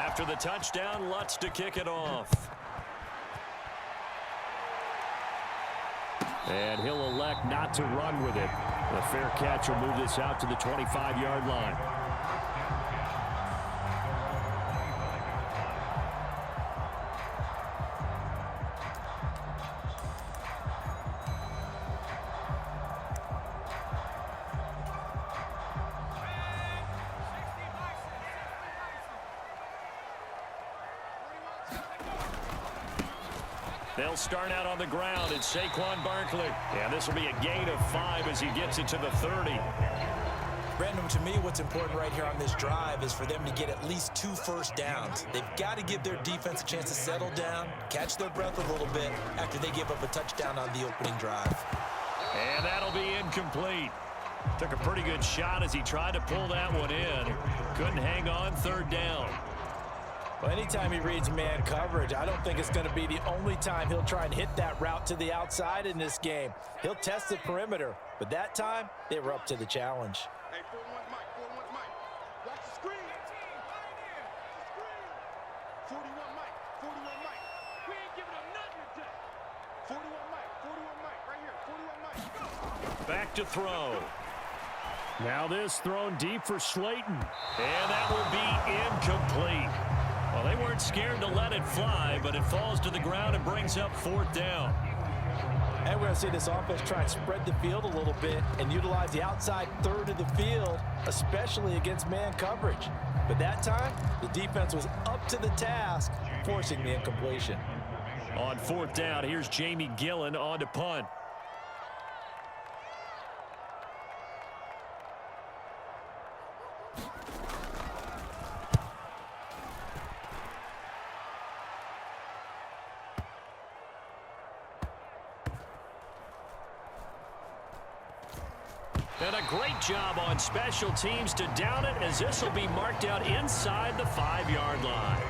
After the touchdown, Lutz to kick it off. And he'll elect not to run with it. The fair catch will move this out to the 25-yard line. They'll start out on the ground. It's Saquon Barkley. And this will be a gain of 5 as he gets it to the 30. Brandon, to me, what's important right here on this drive is for them to get at least 2 first downs. They've got to give their defense a chance to settle down, catch their breath a little bit after they give up a touchdown on the opening drive. And that'll be incomplete. Took a pretty good shot as he tried to pull that one in. Couldn't hang on 3rd down. Well, anytime he reads man coverage, I don't think it's going to be the only time he'll try and hit that route to the outside in this game. He'll test the perimeter, but that time, they were up to the challenge. Hey, 4-1 Mike, 4-1 Mike. Watch the screen. The screen. 41 Mike, 41 Mike. We ain't giving him nothing today. 41 Mike, 41 Mike, right here, 41 Mike. Go. Back to throw. Now this thrown deep for Slayton. And that will be incomplete. Well, they weren't scared to let it fly, but it falls to the ground and brings up 4th down. And we're going to see this offense try and spread the field a little bit and utilize the outside third of the field, especially against man coverage. But that time, the defense was up to the task, forcing the incompletion. On 4th down, here's Jamie Gillen on to punt. And a great job on special teams to down it, as this will be marked out inside the 5-yard line.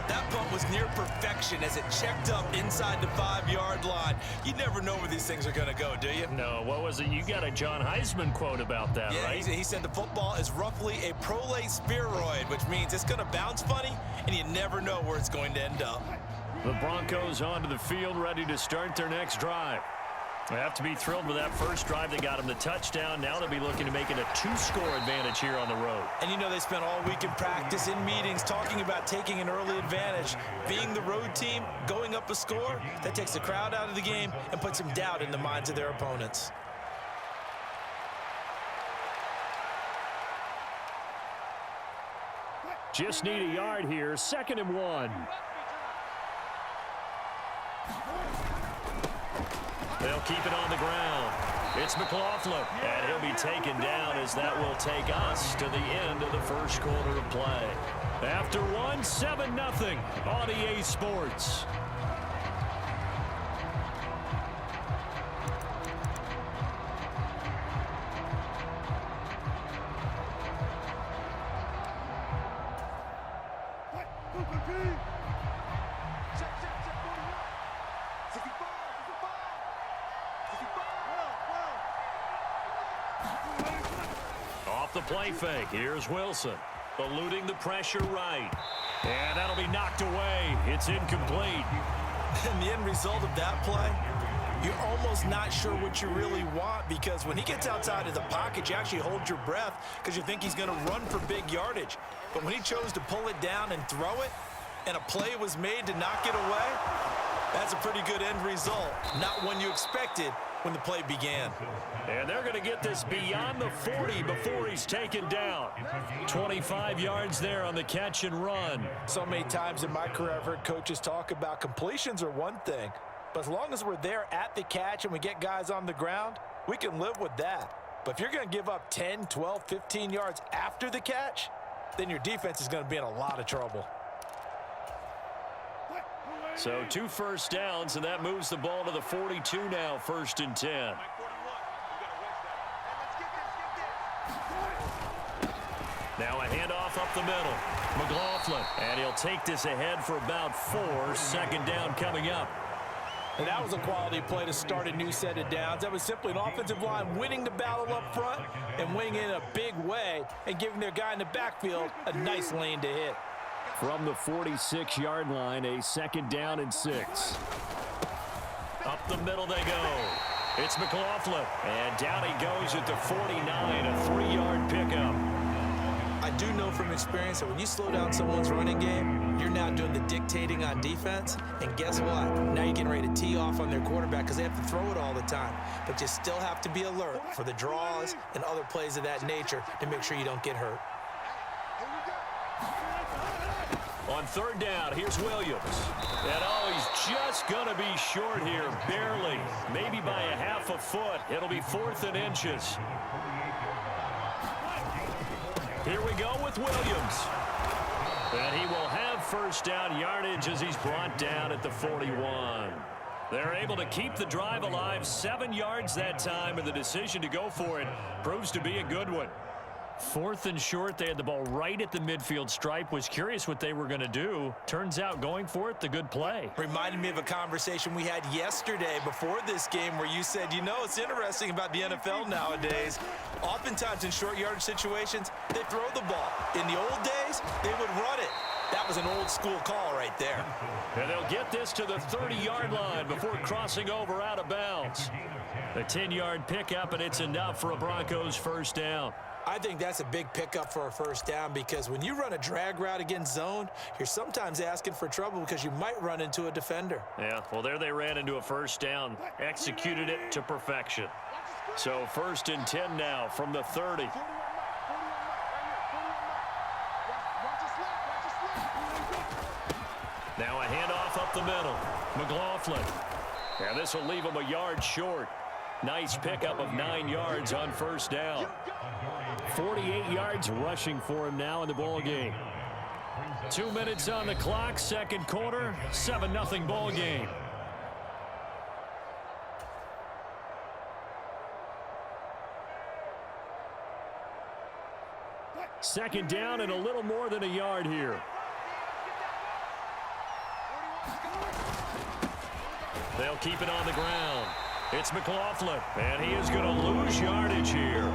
That punt was near perfection as it checked up inside the 5-yard line. You never know where these things are going to go, do you? No, what was it? You got a John Heisman quote about that, yeah, right? He said the football is roughly a prolate spheroid, which means it's going to bounce funny, and you never know where it's going to end up. The Broncos onto the field, ready to start their next drive. They have to be thrilled with that first drive. They got them the touchdown. Now they'll be looking to make it a 2-score advantage here on the road. And you know they spent all week in practice, in meetings, talking about taking an early advantage. Being the road team, going up a score, that takes the crowd out of the game and puts some doubt in the minds of their opponents. Just need a yard here. 2nd and 1. They'll keep it on the ground. It's McLaughlin, and he'll be taken down as that will take us to the end of the first quarter of play. After one, 7-0 on EA Sports. Off the play fake, here's Wilson, eluding the pressure right. And that'll be knocked away. It's incomplete. And the end result of that play, you're almost not sure what you really want, because when he gets outside of the pocket, you actually hold your breath because you think he's going to run for big yardage. But when he chose to pull it down and throw it, and a play was made to knock it away, that's a pretty good end result. Not one you expected when the play began. And they're going to get this beyond the 40 before he's taken down. 25 yards there on the catch and run. So many times in my career I've heard coaches talk about completions are one thing, but as long as we're there at the catch and we get guys on the ground, we can live with that. But if you're going to give up 10, 12, 15 yards after the catch, then your defense is going to be in a lot of trouble. So 2 first downs, and that moves the ball to the 42 now, 1st and 10. Now a handoff up the middle. McLaughlin, and he'll take this ahead for about 4. 2nd down coming up. And that was a quality play to start a new set of downs. That was simply an offensive line winning the battle up front and winning in a big way and giving their guy in the backfield a nice lane to hit. From the 46-yard line, a 2nd down and 6. Up the middle they go. It's McLaughlin. And down he goes at the 49, a 3-yard pickup. I do know from experience that when you slow down someone's running game, you're now doing the dictating on defense. And guess what? Now you're getting ready to tee off on their quarterback because they have to throw it all the time. But you still have to be alert for the draws and other plays of that nature to make sure you don't get hurt. On 3rd down, here's Williams. And oh, he's just going to be short here, barely. Maybe by a half a foot. It'll be 4th and inches. Here we go with Williams. And he will have 1st down yardage as he's brought down at the 41. They're able to keep the drive alive, 7 yards that time, and the decision to go for it proves to be a good one. 4th and short, they had the ball right at the midfield stripe. Was curious what they were going to do. Turns out going for it, the good play. Reminded me of a conversation we had yesterday before this game where you said, you know, it's interesting about the NFL nowadays. Oftentimes in short yardage situations, they throw the ball. In the old days, they would run it. That was an old school call right there. And they'll get this to the 30-yard line before crossing over out of bounds. A 10-yard pickup, and it's enough for a Broncos 1st down. I think that's a big pickup for a 1st down because when you run a drag route against zone, you're sometimes asking for trouble because you might run into a defender. Yeah, well, there they ran into a 1st down, executed it to perfection. So 1st and 10 now from the 30. Now a handoff up the middle. McLaughlin. And this will leave him a yard short. Nice pickup of 9 yards on 1st down. 48 yards rushing for him now in the ball game. 2 minutes on the clock, 2nd quarter, 7-0 ball game. Second down and a little more than a yard here. They'll keep it on the ground. It's McLaughlin, and he is going to lose yardage here.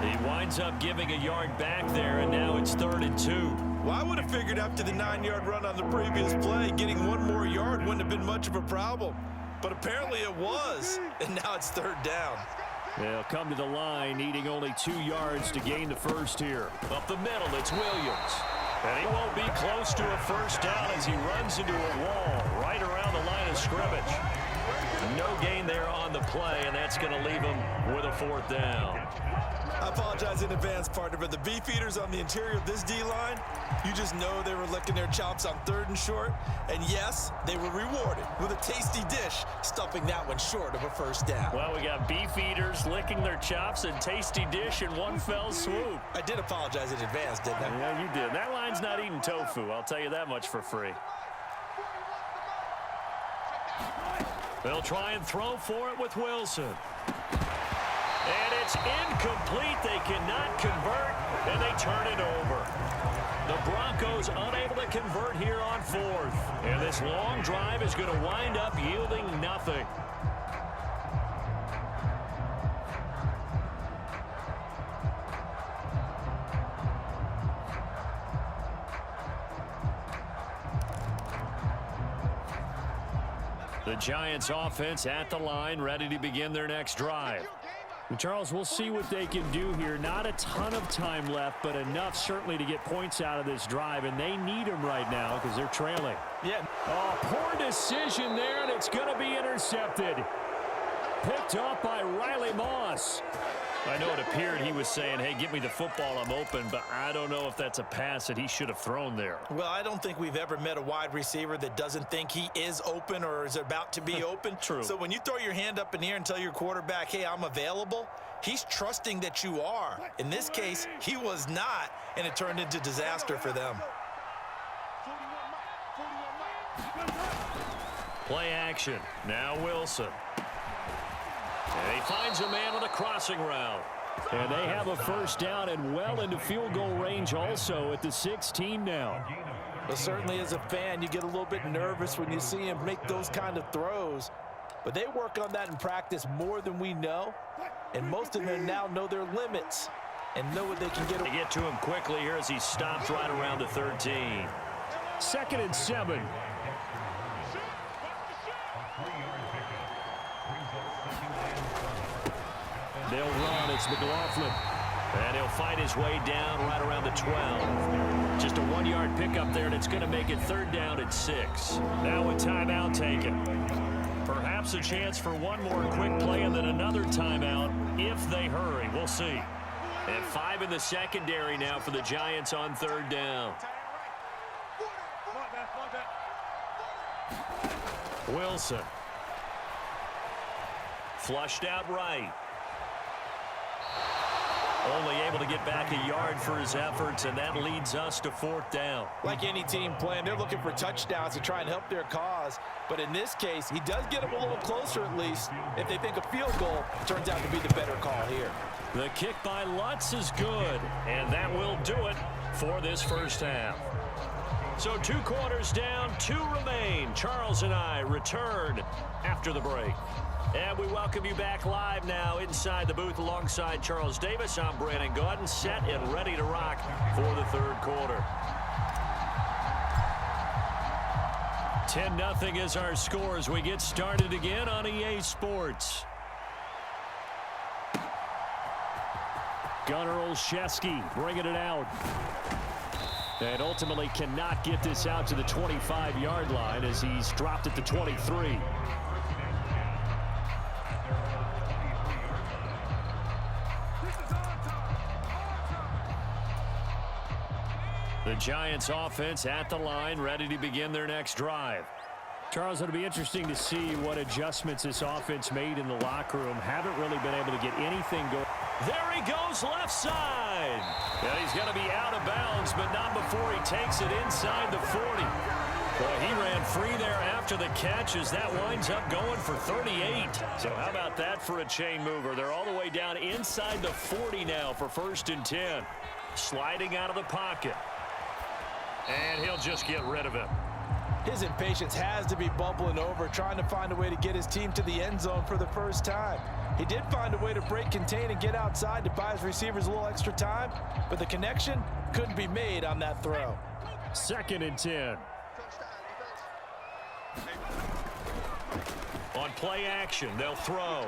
He winds up giving a yard back there, and now it's 3rd and 2. Well, I would have figured after the 9-yard run on the previous play, getting 1 more yard wouldn't have been much of a problem. But apparently it was, and now it's 3rd down. They'll come to the line, needing only 2 yards to gain the 1st here. Up the middle, it's Williams. And he won't be close to a 1st down as he runs into a wall right around the line of scrimmage. No gain there on the play, and that's going to leave him with a 4th down. I apologize in advance, partner, but the beefeaters on the interior of this D-line, you just know they were licking their chops on 3rd and short. And yes, they were rewarded with a tasty dish, stuffing that one short of a 1st down. Well, we got beefeaters licking their chops and tasty dish in one fell swoop. I did apologize in advance, didn't I? Yeah, you did. That line's not eating tofu. I'll tell you that much for free. They'll try and throw for it with Wilson. And it's incomplete. They cannot convert, and they turn it over. The Broncos unable to convert here on 4th. And this long drive is going to wind up yielding nothing. The Giants offense at the line, ready to begin their next drive. And Charles, we'll see what they can do here. Not a ton of time left, but enough certainly to get points out of this drive, and they need them right now because they're trailing. Yeah. Oh, poor decision there, and it's going to be intercepted. Picked up by Riley Moss. I know it appeared he was saying, hey, give me the football, I'm open, but I don't know if that's a pass that he should have thrown there. Well, I don't think we've ever met a wide receiver that doesn't think he is open or is about to be open. True. So when you throw your hand up in the air and tell your quarterback, hey, I'm available, he's trusting that you are. In this case, he was not, and it turned into disaster for them. Play action. Now Wilson. And he finds a man on a crossing route. And they have a 1st down and well into field goal range also at the 16 now. Well, certainly as a fan, you get a little bit nervous when you see him make those kind of throws. But they work on that in practice more than we know. And most of them now know their limits and know what they can get. They get to him quickly here as he stops right around the 13. 2nd and 7. They'll run. It's McLaughlin. And he'll fight his way down right around the 12. Just a 1-yard pickup there, and it's going to make it 3rd down at 6. Now a timeout taken. Perhaps a chance for one more quick play and then another timeout if they hurry. We'll see. And 5 in the secondary now for the Giants on 3rd down. Wilson. Flushed out right. Only able to get back a yard for his efforts, and that leads us to 4th down. Like any team playing, they're looking for touchdowns to try and help their cause. But in this case, he does get them a little closer at least. If they think a field goal turns out to be the better call here. The kick by Lutz is good, and that will do it for this first half. So 2 quarters down, 2 remain. Charles and I return after the break. And we welcome you back live now inside the booth alongside Charles Davis. I'm Brandon Gaudin, set and ready to rock for the 3rd quarter. 10-0 is our score as we get started again on EA Sports. Gunnar Olszewski bringing it out. And ultimately cannot get this out to the 25-yard line as he's dropped at the 23. The Giants offense at the line, ready to begin their next drive. Charles, it'll be interesting to see what adjustments this offense made in the locker room. Haven't really been able to get anything going. There he goes left side. And he's going to be out of bounds, but not before he takes it inside the 40. Boy, he ran free there after the catch as that winds up going for 38. So how about that for a chain mover? They're all the way down inside the 40 now for 1st and 10. Sliding out of the pocket. And he'll just get rid of him. His impatience has to be bubbling over, trying to find a way to get his team to the end zone for the first time. He did find a way to break contain and get outside to buy his receivers a little extra time, but the connection couldn't be made on that throw. 2nd and 10. On play action, they'll throw.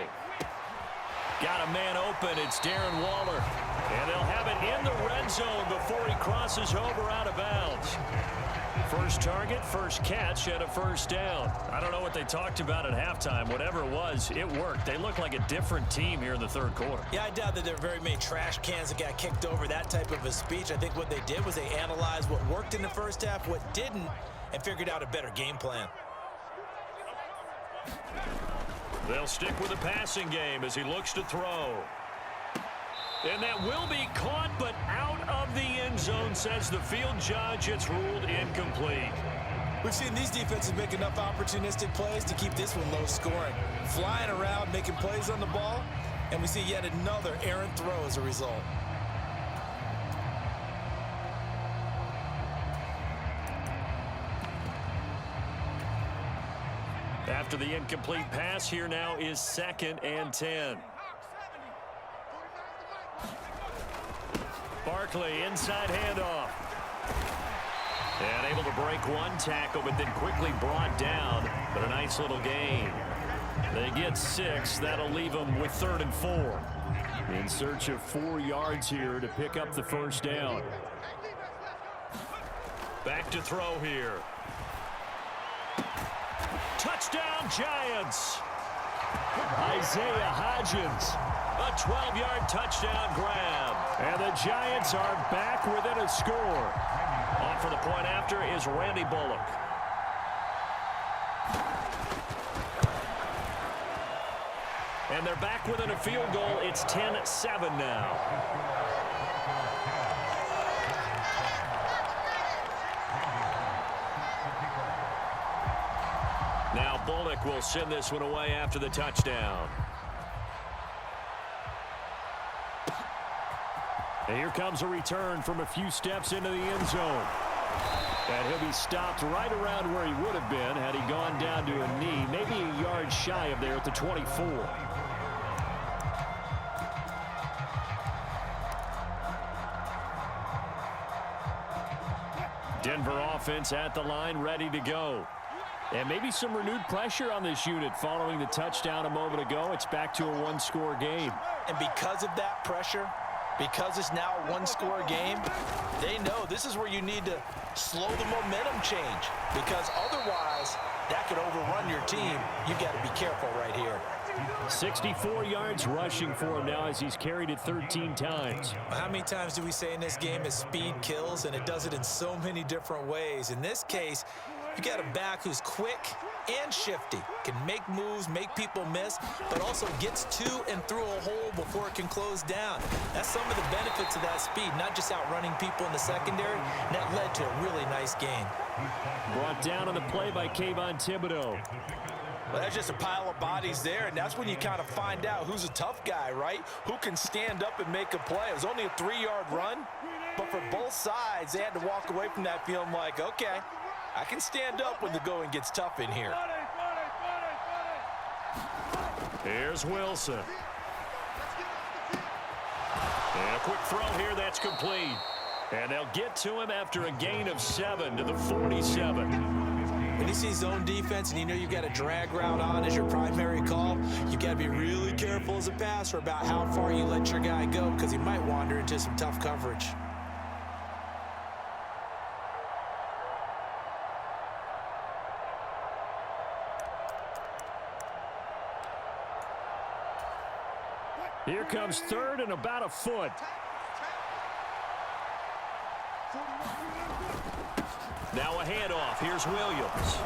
Got a man open. It's Darren Waller. And they'll have it in the red zone before he crosses over out of bounds. First target, first catch, and a 1st down. I don't know what they talked about at halftime. Whatever it was, it worked. They look like a different team here in the 3rd quarter. Yeah, I doubt that there are very many trash cans that got kicked over, that type of a speech. I think what they did was they analyzed what worked in the first half, what didn't, and figured out a better game plan. They'll stick with the passing game as he looks to throw. And that will be caught, but out of the end zone, says the field judge. It's ruled incomplete. We've seen these defenses make enough opportunistic plays to keep this one low scoring. Flying around, making plays on the ball, and we see yet another errant throw as a result. After the incomplete pass, here now is 2nd and 10. Barkley, inside handoff. And able to break one tackle, but then quickly brought down. But a nice little gain. They get 6. That'll leave them with 3rd and 4. In search of 4 yards here to pick up the 1st down. Back to throw here. Touchdown, Giants. Isaiah Hodgins. A 12-yard touchdown grab. And the Giants are back within a score. On for the point after is Randy Bullock. And they're back within a field goal. It's 10-7 now. Now Bullock will send this one away after the touchdown. And here comes a return from a few steps into the end zone. And he'll be stopped right around where he would have been had he gone down to a knee, maybe a yard shy of there at the 24. Denver offense at the line, ready to go. And maybe some renewed pressure on this unit following the touchdown a moment ago. It's back to a one-score game. And because of that pressure, because it's now a one-score game, they know this is where you need to slow the momentum change, because otherwise that could overrun your team. You've got to be careful right here. 64 yards rushing for him now as he's carried it 13 times. How many times do we say in this game is speed kills, and it does it in so many different ways. In this case, you got a back who's quick and shifty, can make moves, make people miss, but also gets to and through a hole before it can close down. That's some of the benefits of that speed, not just outrunning people in the secondary, and that led to a really nice gain. Brought down on the play by Kayvon Thibodeau. Well, that's just a pile of bodies there, and that's when you kind of find out who's a tough guy, right? Who can stand up and make a play. It was only a 3-yard run, but for both sides, they had to walk away from that feeling like, okay, I can stand up when the going gets tough in here. Here's Wilson. And a quick throw here that's complete. And they'll get to him after a gain of 7 to the 47. When you see zone defense and you know you've got a drag route on as your primary call, you've got to be really careful as a passer about how far you let your guy go, because he might wander into some tough coverage. Here comes third and about a foot. Now a handoff. Here's Williams.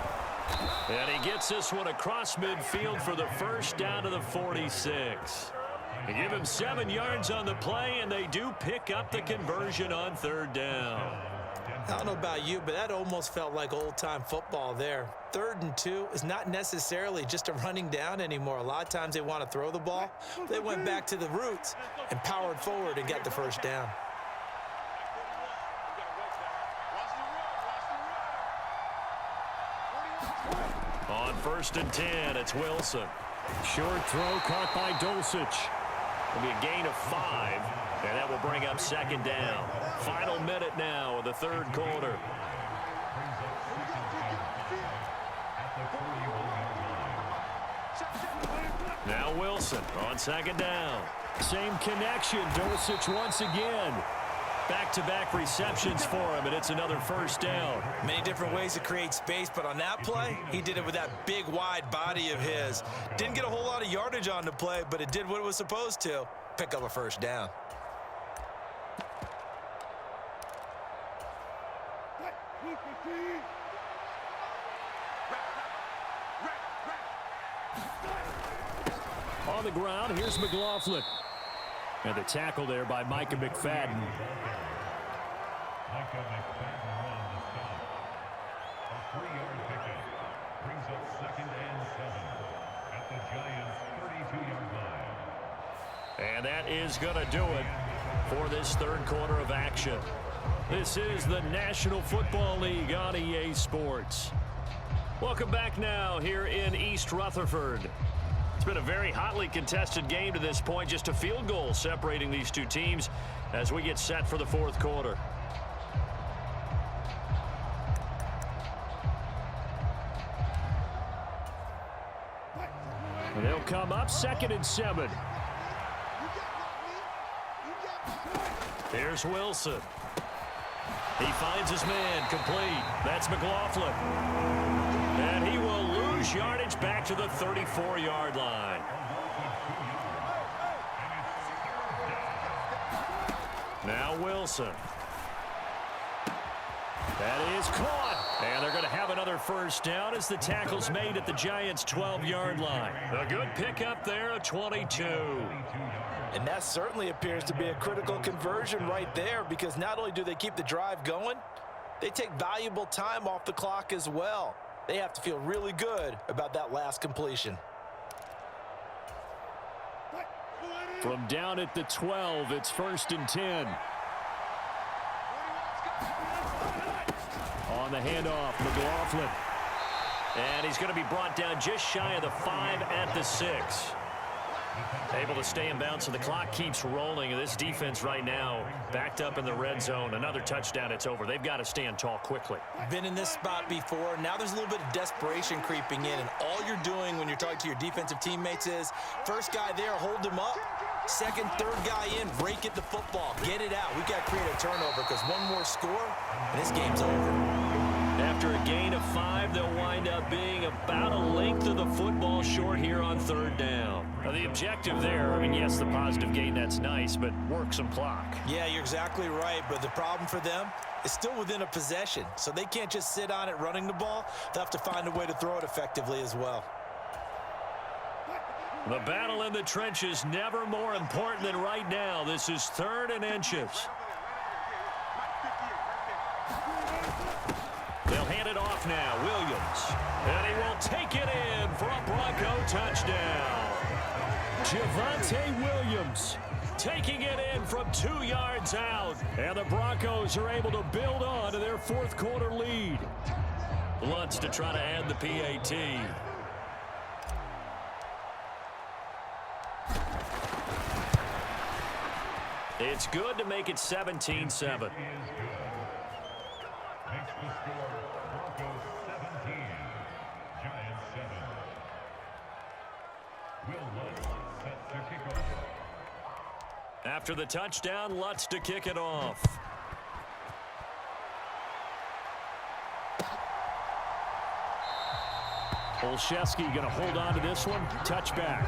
And he gets this one across midfield for the first down to the 46. They give him 7 yards on the play, and they do pick up the conversion on third down. I don't know about you, but that almost felt like old-time football there. 3rd and 2 is not necessarily just a running down anymore. A lot of times they want to throw the ball. They went back to the roots and powered forward and got the first down. On 1st and 10, it's Wilson. Short throw caught by Dulcich. It'll be a gain of 5, and that will bring up 2nd down. Final minute now of the 3rd quarter. Now Wilson on 2nd down. Same connection. Dulcich once again. Back-to-back receptions for him, and it's another first down. Many different ways to create space, but on that play, he did it with that big, wide body of his. Didn't get a whole lot of yardage on the play, but it did what it was supposed to. Pick up a first down. On the ground, here's McLaughlin. And the tackle there by Micah McFadden. Micah McFadden on the stop. A 3-yard pickup brings up 2nd and 7 at the Giants' 32-yard line. And that is going to do it for this 3rd quarter of action. This is the National Football League on EA Sports. Welcome back now here in East Rutherford. It's been a very hotly contested game to this point. Just a field goal separating these two teams as we get set for the 4th quarter. And they'll come up 2nd and 7. Here's Wilson. He finds his man complete. That's McLaughlin. And he will lose yardage back to the 34-yard line. Now Wilson. That is caught. And they're going to have another first down as the tackle's made at the Giants' 12-yard line. A good pickup there, a 22. And that certainly appears to be a critical conversion right there, because not only do they keep the drive going, they take valuable time off the clock as well. They have to feel really good about that last completion. From down at the 12, it's 1st and 10. On the handoff, Able to stay in bounds, so the clock keeps rolling. And this defense right now backed up in the red zone. Another touchdown, it's over. They've got to stand tall quickly. Been in this spot before. Now there's a little bit of desperation creeping in, and all you're doing when you're talking to your defensive teammates is first guy there, hold him up. Second, third guy in, break it the football. Get it out. We've got to create a turnover because one more score, and this game's over. After a gain of 5, they'll wind up being about a length of the football short here on third down. Now, the objective there, I mean, yes, the positive gain, that's nice, but work some clock. Yeah, you're exactly right, but the problem for them is still within a possession, so they can't just sit on it running the ball. They'll have to find a way to throw it effectively as well. The battle in the trenches never more important than right now. This is 3rd and inches. They'll hand it off now. Williams. And he will take it in for a Bronco touchdown. Javonte Williams taking it in from 2 yards out. And the Broncos are able to build on to their 4th quarter lead. Lutz to try to add the PAT. It's good to make it 17-7. Makes the score Broncos 17, Giants 7. Will Lutz set to kick off. After the touchdown, Lutz to kick it off. Olszewski going to hold on to this one. Touchback.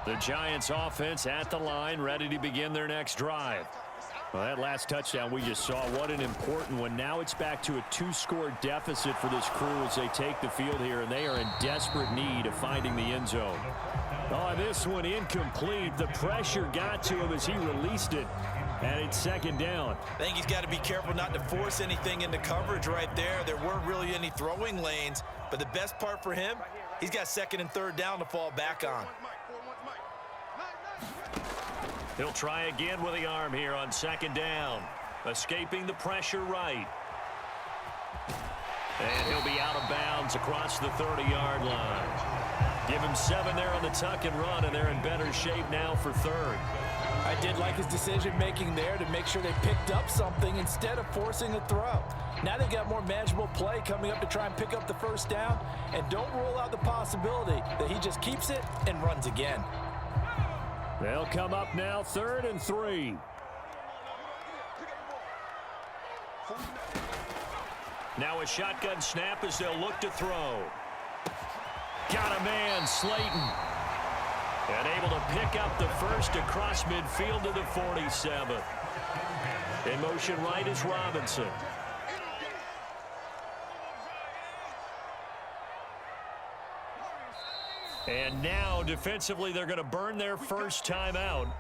The Giants offense at the line, ready to begin their next drive. Well, that last touchdown we just saw, what an important one. Now it's back to a 2-score deficit for this crew as they take the field here, and they are in desperate need of finding the end zone. Oh, this one incomplete. The pressure got to him as he released it, and it's 2nd down. I think he's got to be careful not to force anything into coverage right there. There weren't really any throwing lanes, but the best part for him, he's got 2nd and 3rd down to fall back on. He'll try again with the arm here on 2nd down. Escaping the pressure right. And he'll be out of bounds across the 30-yard line. Give him 7 there on the tuck and run, and they're in better shape now for 3rd. I did like his decision-making there to make sure they picked up something instead of forcing a throw. Now they've got more manageable play coming up to try and pick up the 1st down, and don't rule out the possibility that he just keeps it and runs again. They'll come up now 3rd and 3. Now a shotgun snap as they'll look to throw. Got a man, Slayton. And able to pick up the 1st across midfield to the 47. In motion right is Robinson. And now, defensively, they're going to burn their 1st timeout.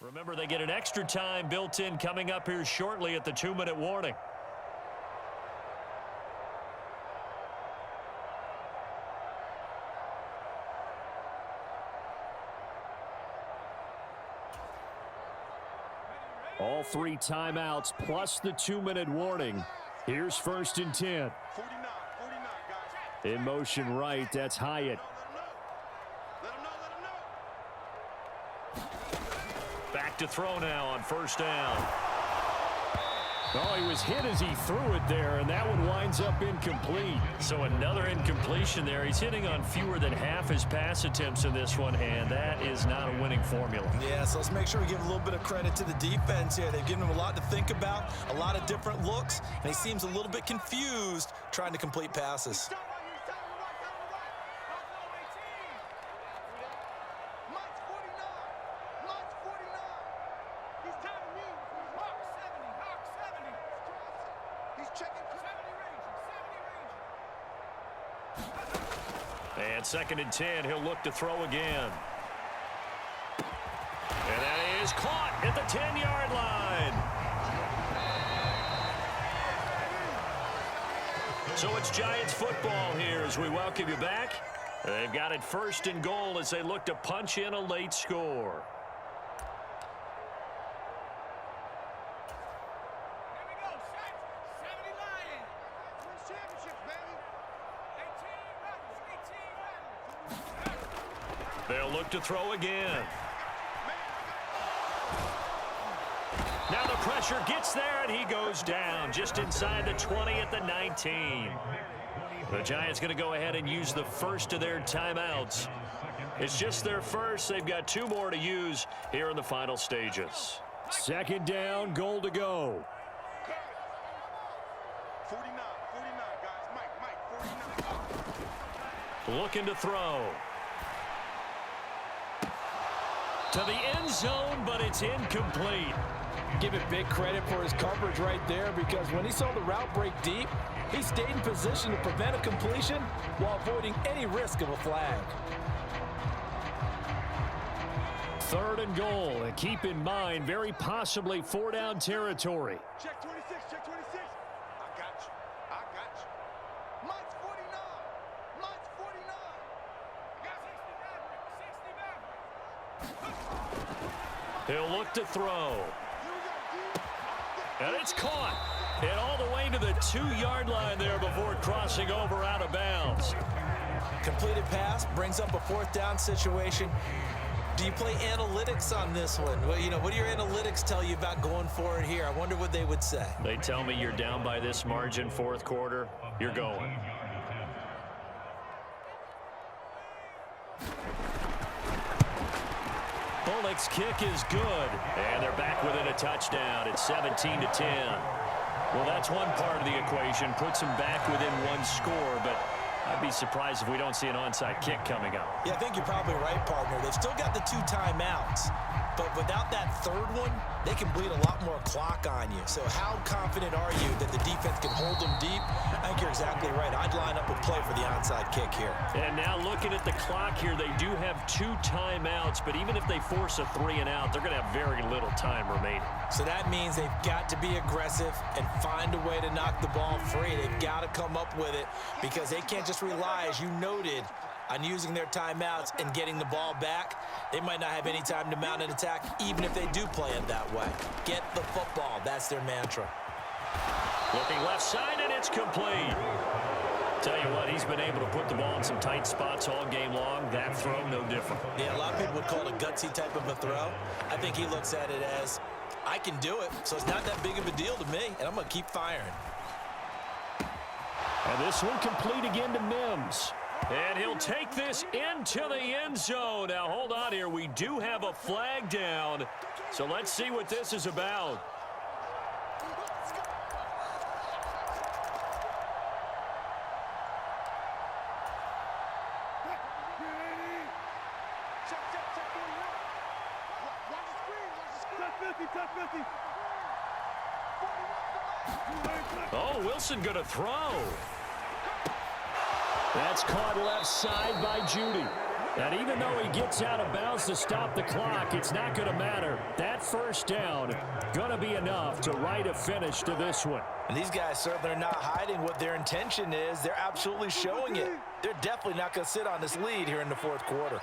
Remember, they get an extra time built in coming up here shortly at the 2-minute warning. All 3 timeouts plus the 2-minute warning. Here's 1st and 10. 49, guys. In motion right, that's Hyatt. Let him know. Back to throw now on 1st down. Oh, he was hit as he threw it there, and that one winds up incomplete. So another incompletion there. He's hitting on fewer than half his pass attempts in this one, and that is not a winning formula. Yeah, so let's make sure we give a little bit of credit to the defense here. They've given him a lot to think about, a lot of different looks, and he seems a little bit confused trying to complete passes. And 2nd and 10, he'll look to throw again. And that is caught at the 10-yard line. So it's Giants football here as we welcome you back. They've got it 1st and goal as they look to punch in a late score. They'll look to throw again. Now the pressure gets there, and he goes down just inside the 20 at the 19. The Giants going to go ahead and use the first of their timeouts. It's just their first. They've got 2 more to use here in the final stages. 2nd down, goal to go. 49, guys. Mike, 49. Looking to throw. To the end zone, but it's incomplete. Give it big credit for his coverage right there, because when he saw the route break deep, he stayed in position to prevent a completion while avoiding any risk of a flag. 3rd and goal, and keep in mind, very possibly 4-down territory. Check 26, check 26. I got you. Mike's 49. Mike's 49. Got 60 back. He'll look to throw. And it's caught. And all the way to the 2-yard line there before crossing over out of bounds. Completed pass brings up a 4th down situation. Do you play analytics on this one? Well, what do your analytics tell you about going for it here? I wonder what they would say. They tell me you're down by this margin 4th quarter. You're going. Bullock's kick is good, and they're back within a touchdown. It's 17-10. Well, that's one part of the equation. Puts them back within 1 score, but I'd be surprised if we don't see an onside kick coming up. Yeah, I think you're probably right, partner. They've still got the 2 timeouts, but without that 3rd one, they can bleed a lot more clock on you. So how confident are you that the defense can hold them deep? I think you're exactly right. I'd line up and play for the onside kick here. And now looking at the clock here, they do have 2 timeouts, but even if they force a 3 and out, they're going to have very little time remaining. So that means they've got to be aggressive and find a way to knock the ball free. They've got to come up with it, because they can't just rely, as you noted, on using their timeouts and getting the ball back. They might not have any time to mount an attack, even if they do play it that way. Get the football. That's their mantra. Looking left side, and it's complete. Tell you what, he's been able to put the ball in some tight spots all game long. That throw, no different. Yeah, a lot of people would call it a gutsy type of a throw. I think he looks at it as, I can do it, so it's not that big of a deal to me, and I'm going to keep firing. And this one complete again to Mims. And he'll take this into the end zone. Now, hold on here. We do have a flag down. So let's see what this is about. Oh, Wilson going to throw. That's caught left side by Judy. And even though he gets out of bounds to stop the clock, it's not going to matter. That 1st down going to be enough to write a finish to this one. And these guys certainly are not hiding what their intention is. They're absolutely showing it. They're definitely not going to sit on this lead here in the 4th quarter.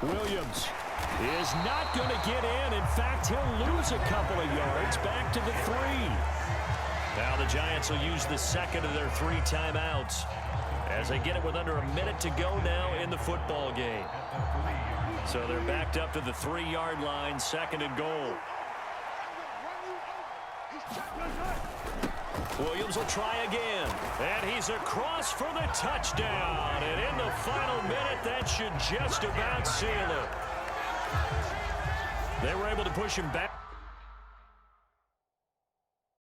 Williams is not going to get in. In fact, he'll lose a couple of yards back to the 3. Now the Giants will use the 2nd of their 3 timeouts as they get it with under a minute to go now in the football game. So they're backed up to the 3-yard line, 2nd and goal. Williams will try again. And he's across for the touchdown. And in the final minute, that should just about seal it. They were able to push him back.